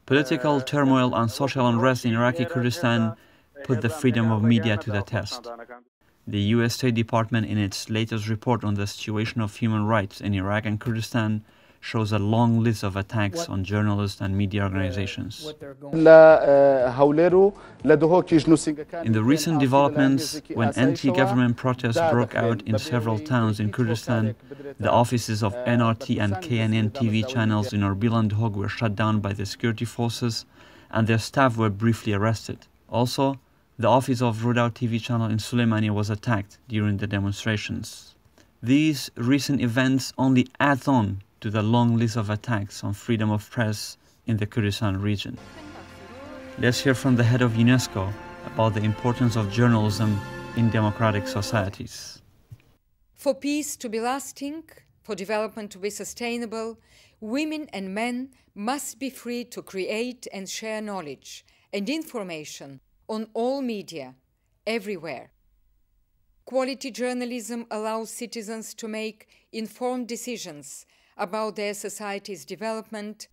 Political turmoil and social unrest in Iraqi Kurdistan put the freedom of media to the test. The U.S. State Department, in its latest report on the situation of human rights in Iraq and Kurdistan, shows a long list of attacks on journalists and media organizations. In the recent developments, when anti-government protests broke out in several towns in Kurdistan, the offices of NRT and KNN TV channels in Erbil and Duhok were shut down by the security forces, and their staff were briefly arrested. Also, the office of Rudaw TV channel in Suleimania was attacked during the demonstrations. These recent events only add on to the long list of attacks on freedom of press in the Kurdistan region. Let's hear from the head of UNESCO about the importance of journalism in democratic societies. For peace to be lasting, for development to be sustainable, women and men must be free to create and share knowledge and information on all media, everywhere. Quality journalism allows citizens to make informed decisions about their society's development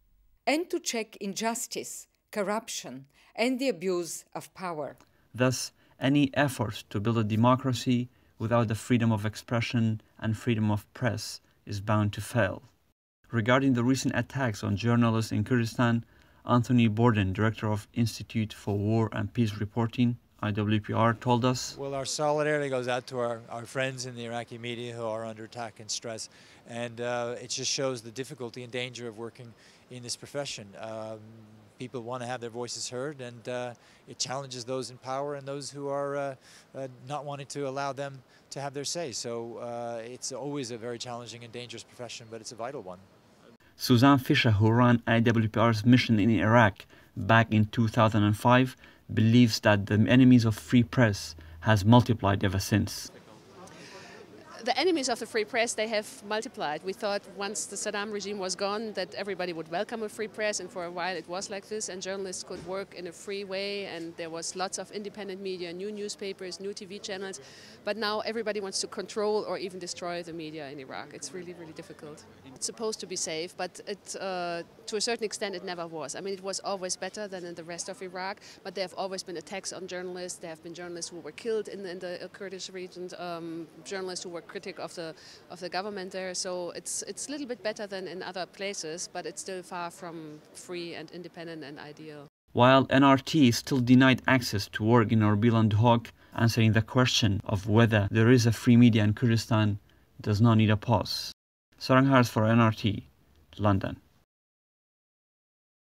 and to check injustice, corruption, and the abuse of power. Thus, any effort to build a democracy without the freedom of expression and freedom of press is bound to fail. Regarding the recent attacks on journalists in Kurdistan, Anthony Borden, director of Institute for War and Peace Reporting, IWPR, told us, well, our solidarity goes out to our friends in the Iraqi media who are under attack and stress, and it just shows the difficulty and danger of working in this profession. People want to have their voices heard, and it challenges those in power and those who are not wanting to allow them to have their say. So it's always a very challenging and dangerous profession, but it's a vital one. Suzanne Fisher, who ran IWPR's mission in Iraq back in 2005, believes that the enemies of free press has multiplied ever since. The enemies of the free press, they have multiplied. We thought once the Saddam regime was gone that everybody would welcome a free press, and for a while it was like this, and journalists could work in a free way, and there was lots of independent media, new newspapers, new TV channels. But now everybody wants to control or even destroy the media in Iraq. It's really, really difficult. It's supposed to be safe, but to a certain extent it never was. I mean, it was always better than in the rest of Iraq, but there have always been attacks on journalists. There have been journalists who were killed in the Kurdish region, journalists who were critic of the government there. So it's a little bit better than in other places, but it's still far from free and independent and ideal. While NRT is still denied access to work in Erbil and Duhok, answering the question of whether there is a free media in Kurdistan does not need a pause. Sarang Hars for NRT, London.